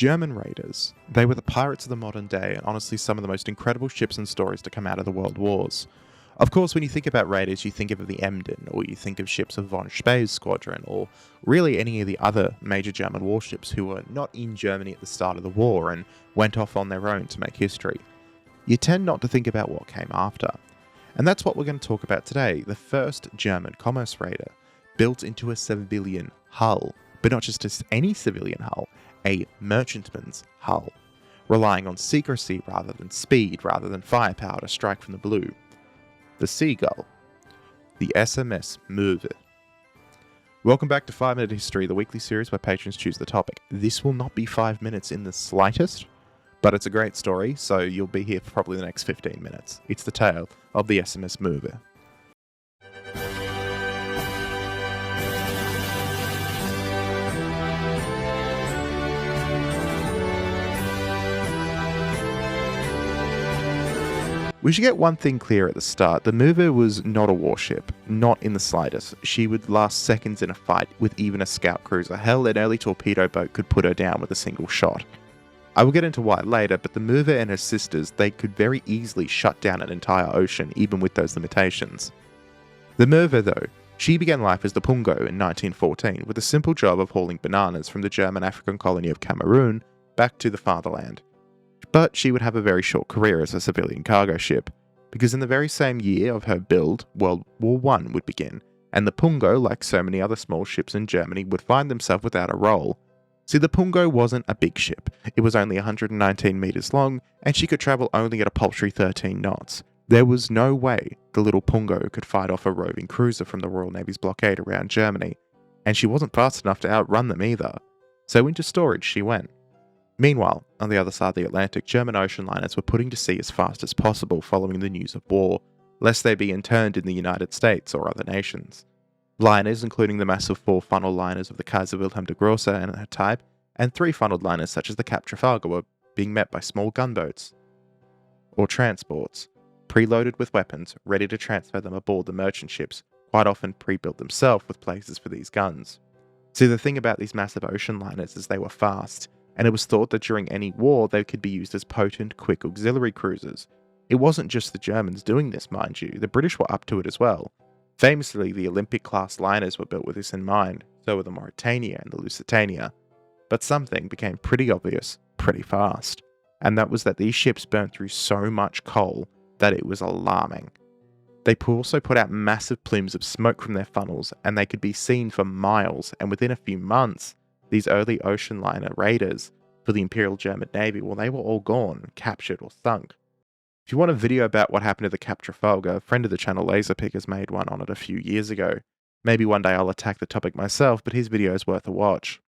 German raiders. They were the pirates of the modern day and honestly some of the most incredible ships and stories to come out of the world wars. Of course, when you think about raiders, you think of the Emden, or you think of ships of von Spee's squadron, or really any of the other major German warships who were not in Germany at the start of the war and went off on their own to make history. You tend not to think about what came after. And that's what we're going to talk about today, the first German commerce raider, built into a civilian hull, but not just any civilian hull, a merchantman's hull, relying on secrecy rather than speed, rather than firepower to strike from the blue. The Seagull, the SMS Möve. Welcome back to 5 Minute History, the weekly series where patrons choose the topic. This will not be 5 minutes in the slightest, but it's a great story, so you'll be here for probably the next 15 minutes. It's the tale of the SMS Möve. We should get one thing clear at the start. The Möwe was not a warship, not in the slightest. She would last seconds in a fight with even a scout cruiser. Hell, an early torpedo boat could put her down with a single shot. I will get into why later, but the Möwe and her sisters, they could very easily shut down an entire ocean, even with those limitations. The Möwe, though, she began life as the Pungo in 1914, with a simple job of hauling bananas from the German African colony of Cameroon back to the fatherland. But she would have a very short career as a civilian cargo ship, because in the very same year of her build, World War I would begin, and the Pungo, like so many other small ships in Germany, would find themselves without a role. See, the Pungo wasn't a big ship. It was only 119 meters long, and she could travel only at a paltry 13 knots. There was no way the little Pungo could fight off a roving cruiser from the Royal Navy's blockade around Germany, and she wasn't fast enough to outrun them either. So into storage she went. Meanwhile, on the other side of the Atlantic, German ocean liners were putting to sea as fast as possible following the news of war, lest they be interned in the United States or other nations. Liners, including the massive 4-funnel liners of the Kaiser Wilhelm der Grosse and her type, and 3-funneled liners such as the Cap Trafalgar were being met by small gunboats, or transports, preloaded with weapons, ready to transfer them aboard the merchant ships, quite often pre-built themselves with places for these guns. See, the thing about these massive ocean liners is they were fast, and it was thought that during any war they could be used as potent, quick auxiliary cruisers. It wasn't just the Germans doing this, mind you, the British were up to it as well. Famously, the Olympic-class liners were built with this in mind, so were the Mauretania and the Lusitania. But something became pretty obvious pretty fast, and that was that these ships burnt through so much coal that it was alarming. They also put out massive plumes of smoke from their funnels, and they could be seen for miles, and within a few months, these early ocean liner raiders for the Imperial German Navy, well, they were all gone, captured or sunk. If you want a video about what happened to the Cap Trafalgar, a friend of the channel Laserpick has made one on it a few years ago. Maybe one day I'll attack the topic myself, but his video is worth a watch.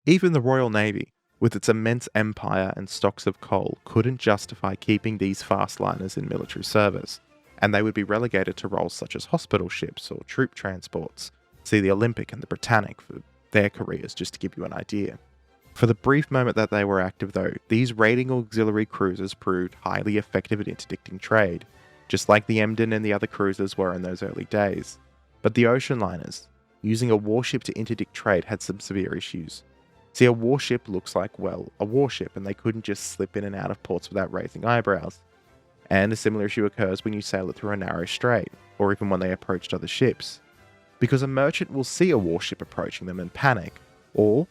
Even the Royal Navy, with its immense empire and stocks of coal, couldn't justify keeping these fast liners in military service, and they would be relegated to roles such as hospital ships or troop transports. See the Olympic and the Britannic for their careers, just to give you an idea. For the brief moment that they were active though, these raiding auxiliary cruisers proved highly effective at interdicting trade, just like the Emden and the other cruisers were in those early days. But the ocean liners, using a warship to interdict trade, had some severe issues. See, a warship looks like, well, a warship, and they couldn't just slip in and out of ports without raising eyebrows. And a similar issue occurs when you sail it through a narrow strait, or even when they approached other ships. Because a merchant will see a warship approaching them and panic, or,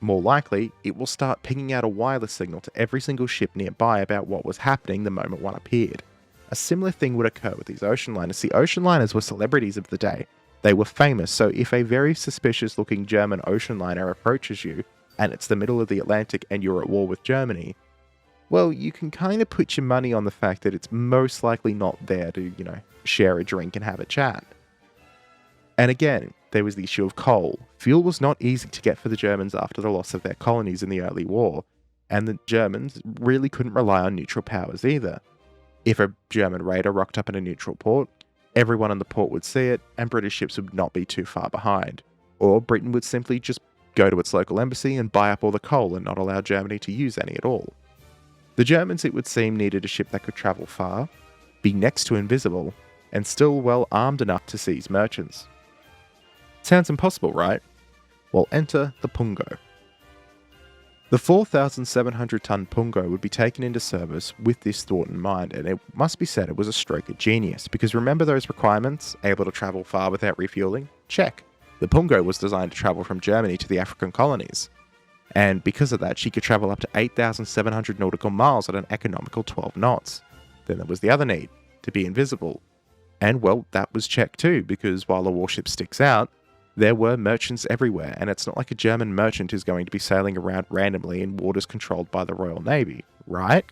more likely, it will start pinging out a wireless signal to every single ship nearby about what was happening the moment one appeared. A similar thing would occur with these ocean liners. The ocean liners were celebrities of the day. They were famous, so if a very suspicious looking German ocean liner approaches you, and it's the middle of the Atlantic and you're at war with Germany, well, you can kind of put your money on the fact that it's most likely not there to, share a drink and have a chat. And again, there was the issue of coal. Fuel was not easy to get for the Germans after the loss of their colonies in the early war, and the Germans really couldn't rely on neutral powers either. If a German raider rocked up in a neutral port, everyone in the port would see it, and British ships would not be too far behind. Or Britain would simply just go to its local embassy and buy up all the coal and not allow Germany to use any at all. The Germans, it would seem, needed a ship that could travel far, be next to invisible, and still well armed enough to seize merchants. Sounds impossible, right? Well, enter the Pungo. The 4,700-ton Pungo would be taken into service with this thought in mind, and it must be said it was a stroke of genius, because remember those requirements? Able to travel far without refueling? Check. The Pungo was designed to travel from Germany to the African colonies, and because of that, she could travel up to 8,700 nautical miles at an economical 12 knots. Then there was the other need, to be invisible. And well, that was checked too, because while the warship sticks out, there were merchants everywhere, and it's not like a German merchant is going to be sailing around randomly in waters controlled by the Royal Navy, right?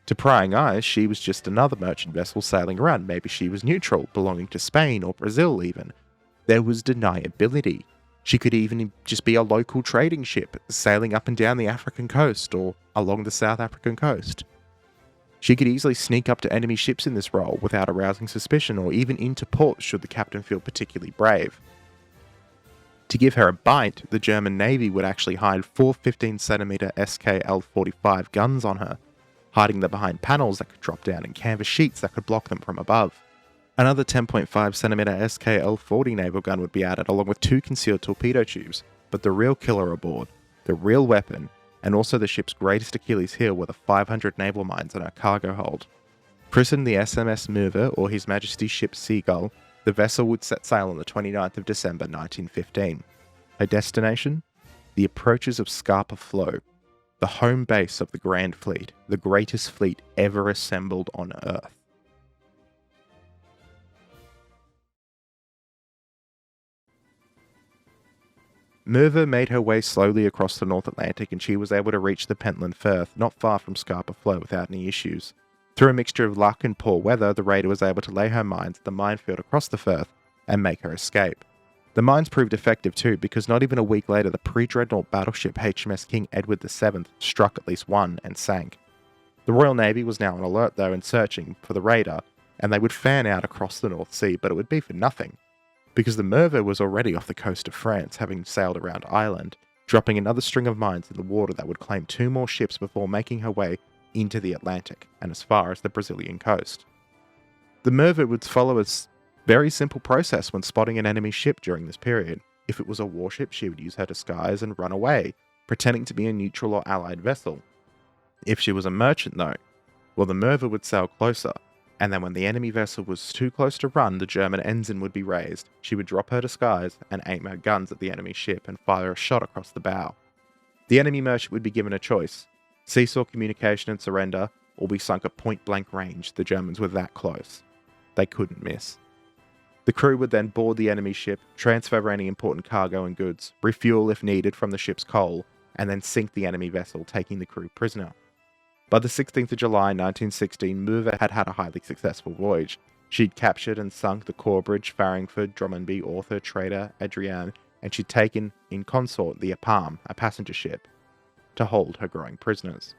To prying eyes, she was just another merchant vessel sailing around. Maybe she was neutral, belonging to Spain or Brazil even. There was deniability. She could even just be a local trading ship sailing up and down the African coast or along the South African coast. She could easily sneak up to enemy ships in this role without arousing suspicion, or even into port should the captain feel particularly brave. To give her a bite, the German Navy would actually hide 4 15cm SKL-45 guns on her, hiding them behind panels that could drop down and canvas sheets that could block them from above. Another 10.5cm SKL-40 naval gun would be added, along with 2 concealed torpedo tubes, but the real killer aboard, the real weapon, and also the ship's greatest Achilles heel were the 500 naval mines in her cargo hold. Christened the SMS Möve, or His Majesty's ship Seagull, the vessel would set sail on the 29th of December 1915. Her destination? The approaches of Scapa Flow, the home base of the Grand Fleet, the greatest fleet ever assembled on Earth. Möwe made her way slowly across the North Atlantic, and she was able to reach the Pentland Firth, not far from Scapa Flow, without any issues. Through a mixture of luck and poor weather, the raider was able to lay her mines at the minefield across the Firth and make her escape. The mines proved effective too, because not even a week later the pre-dreadnought battleship HMS King Edward VII struck at least one and sank. The Royal Navy was now on alert though and searching for the raider, and they would fan out across the North Sea, but it would be for nothing, because the Möve was already off the coast of France, having sailed around Ireland, dropping another string of mines in the water that would claim 2 more ships before making her way into the Atlantic and as far as the Brazilian coast. The Möve would follow a very simple process when spotting an enemy ship during this period. If it was a warship, she would use her disguise and run away, pretending to be a neutral or allied vessel. If she was a merchant though, well, the Möve would sail closer, and then when the enemy vessel was too close to run, the German ensign would be raised. She would drop her disguise and aim her guns at the enemy ship and fire a shot across the bow. The enemy merchant would be given a choice: seesaw communication and surrender, or be sunk at point-blank range. The Germans were that close. They couldn't miss. The crew would then board the enemy ship, transfer any important cargo and goods, refuel if needed from the ship's coal, and then sink the enemy vessel, taking the crew prisoner. By the 16th of July 1916, Möwe had had a highly successful voyage. She'd captured and sunk the Corbridge, Farringford, Drummondby, Author, Trader, Adrienne, and she'd taken in consort the Apam, a passenger ship, to hold her growing prisoners.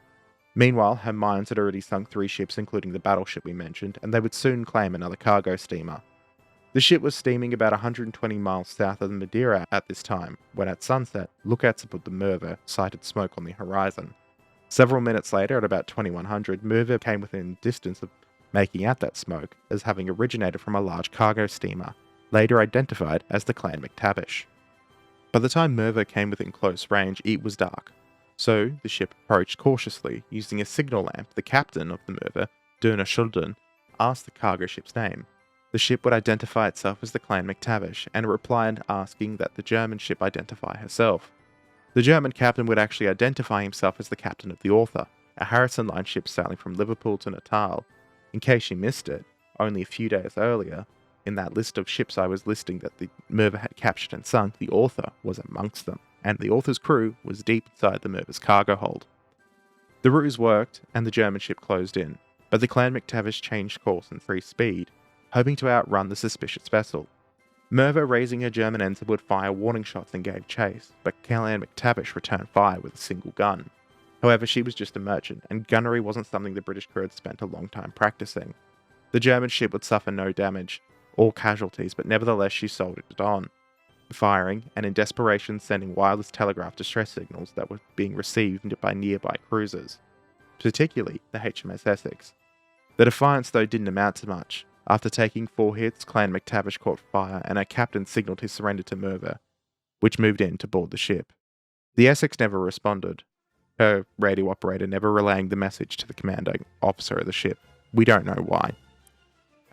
Meanwhile, her mines had already sunk 3 ships, including the battleship we mentioned, and they would soon claim another cargo steamer. The ship was steaming about 120 miles south of Madeira at this time, when at sunset, lookouts aboard the Möve sighted smoke on the horizon. Several minutes later, at about 2100, Möve came within distance of making out that smoke as having originated from a large cargo steamer, later identified as the Clan McTavish. By the time Möve came within close range, it was dark. So, the ship approached cautiously. Using a signal lamp, the captain of the Möve, Duna Schulden, asked the cargo ship's name. The ship would identify itself as the Clan McTavish, and replied asking that the German ship identify herself. The German captain would actually identify himself as the captain of the Author, a Harrison Line ship sailing from Liverpool to Natal. In case you missed it, only a few days earlier, in that list of ships I was listing that the Möve had captured and sunk, the Author was amongst them, and the Author's crew was deep inside the Möve's cargo hold. The ruse worked, and the German ship closed in, but the Clan McTavish changed course and increased speed, hoping to outrun the suspicious vessel. Möve, raising her German ensign, would fire warning shots and gave chase, but Clan McTavish returned fire with a single gun. However, she was just a merchant, and gunnery wasn't something the British crew had spent a long time practicing. The German ship would suffer no damage, or casualties, but nevertheless she soldiered on, firing, and in desperation sending wireless telegraph distress signals that were being received by nearby cruisers, particularly the HMS Essex. The Defiance, though, didn't amount to much. After taking 4 hits, Clan McTavish caught fire, and her captain signalled his surrender to Möve, which moved in to board the ship. The Essex never responded. her radio operator never relaying the message to the commanding officer of the ship. We don't know why.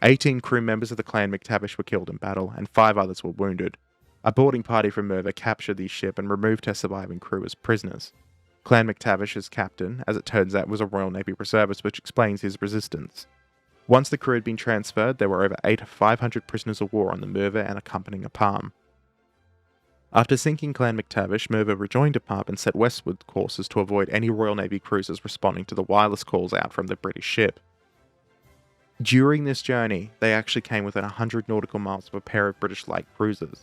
18 crew members of the Clan McTavish were killed in battle, and 5 others were wounded. A boarding party from Möve captured the ship and removed her surviving crew as prisoners. Clan McTavish's captain, as it turns out, was a Royal Navy reservist, which explains his resistance. Once the crew had been transferred, there were over 500 prisoners of war on the Möve and accompanying a palm. After sinking Clan McTavish, Möve rejoined a pub and set westward courses to avoid any Royal Navy cruisers responding to the wireless calls out from the British ship. During this journey, they actually came within 100 nautical miles of a pair of British light cruisers.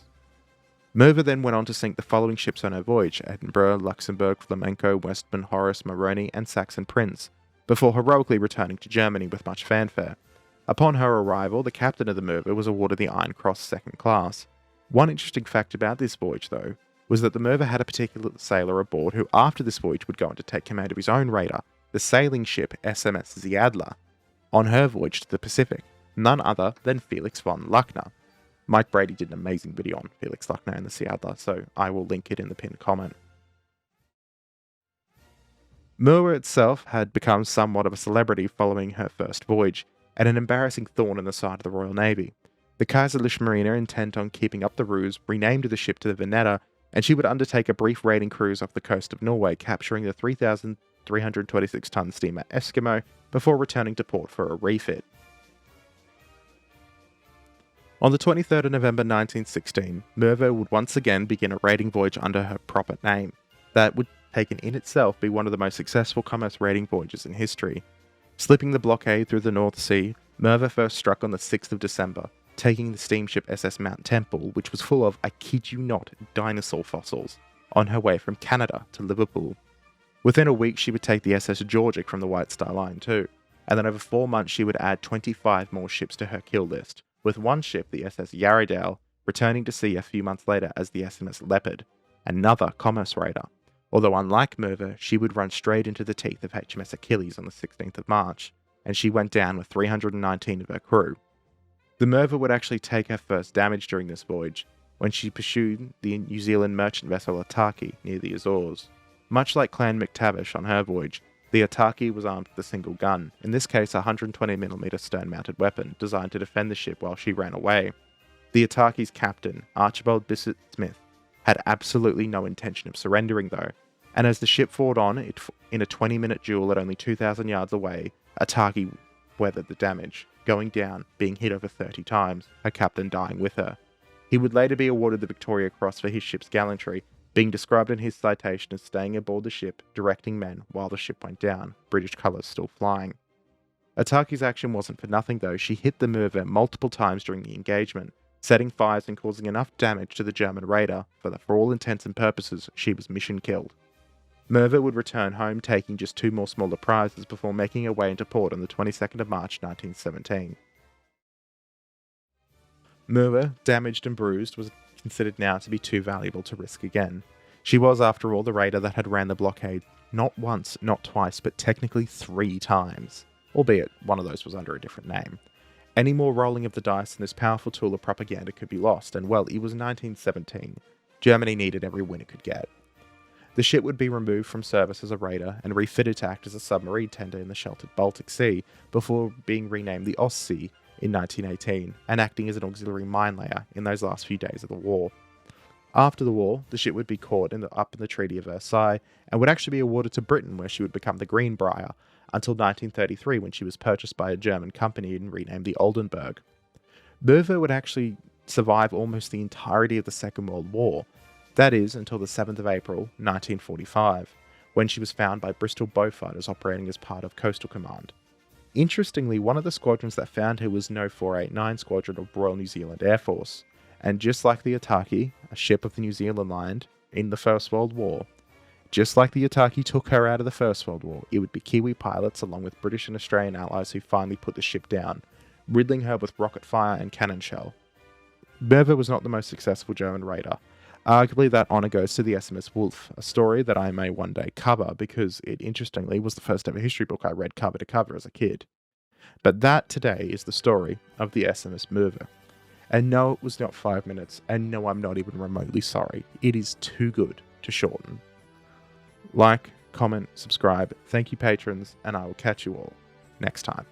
Möve then went on to sink the following ships on her voyage: Edinburgh, Luxembourg, Flamenco, Westman, Horace, Moroni, and Saxon Prince, before heroically returning to Germany with much fanfare. Upon her arrival, the captain of the Möve was awarded the Iron Cross second class. One interesting fact about this voyage, though, was that the Möve had a particular sailor aboard who, after this voyage, would go on to take command of his own raider, the sailing ship SMS Ziadler, on her voyage to the Pacific, none other than Felix von Luckner. Mike Brady did an amazing video on Felix Luckner and the Ziadler, so I will link it in the pinned comment. Möwe itself had become somewhat of a celebrity following her first voyage, and an embarrassing thorn in the side of the Royal Navy. The Kaiserliche Marine, intent on keeping up the ruse, renamed the ship to the Veneta, and she would undertake a brief raiding cruise off the coast of Norway, capturing the 3,326-ton steamer Eskimo before returning to port for a refit. On the 23rd of November 1916, Möwe would once again begin a raiding voyage under her proper name. That would taken in itself be one of the most successful commerce raiding voyages in history. Slipping the blockade through the North Sea, Möwe first struck on the 6th of December, taking the steamship SS Mount Temple, which was full of, I kid you not, dinosaur fossils, on her way from Canada to Liverpool. Within a week, she would take the SS Georgic from the White Star Line too, and then over 4 months she would add 25 more ships to her kill list, with one ship, the SS Yarrowdale, returning to sea a few months later as the SMS Leopard, another commerce raider. Although unlike Möwe, she would run straight into the teeth of HMS Achilles on the 16th of March, and she went down with 319 of her crew. The Möwe would actually take her first damage during this voyage, when she pursued the New Zealand merchant vessel Ataki near the Azores. Much like Clan McTavish on her voyage, the Ataki was armed with a single gun, in this case a 120mm stern-mounted weapon designed to defend the ship while she ran away. The Ataki's captain, Archibald Bissett Smith, had absolutely no intention of surrendering though, and as the ship fought on in a 20-minute duel at only 2,000 yards away, Ataki weathered the damage, going down, being hit over 30 times, her captain dying with her. He would later be awarded the Victoria Cross for his ship's gallantry, being described in his citation as staying aboard the ship, directing men while the ship went down, British colours still flying. Ataki's action wasn't for nothing though. She hit the Möwe multiple times during the engagement, setting fires and causing enough damage to the German raider that for all intents and purposes she was mission killed. Möwe would return home taking just 2 more smaller prizes before making her way into port on the 22nd of March 1917. Möwe, damaged and bruised, was considered now to be too valuable to risk again. She was, after all, the raider that had ran the blockade not once, not twice, but technically 3 times, albeit one of those was under a different name. Any more rolling of the dice and this powerful tool of propaganda could be lost, and well, it was 1917. Germany needed every win it could get. The ship would be removed from service as a raider and refitted to act as a submarine tender in the sheltered Baltic Sea, before being renamed the Ostsee in 1918, and acting as an auxiliary mine layer in those last few days of the war. After the war, the ship would be caught up in the Treaty of Versailles, and would actually be awarded to Britain, where she would become the Greenbrier, until 1933 when she was purchased by a German company and renamed the Oldenburg. Möwe would actually survive almost the entirety of the Second World War, that is, until the 7th of April 1945, when she was found by Bristol Beaufighters operating as part of Coastal Command. Interestingly, one of the squadrons that found her was No. 489 Squadron of Royal New Zealand Air Force, and just like the Ataki, a ship of the New Zealand Line in the First World War, just like the Ataki took her out of the First World War, it would be Kiwi pilots along with British and Australian allies who finally put the ship down, riddling her with rocket fire and cannon shell. Möwe was not the most successful German raider. Arguably that honour goes to the SMS Wolf, a story that I may one day cover because it interestingly was the first ever history book I read cover to cover as a kid. But that today is the story of the SMS Möwe. And no, it was not 5 minutes, and no, I'm not even remotely sorry. It is too good to shorten. Like, comment, subscribe. Thank you, patrons, and I will catch you all next time.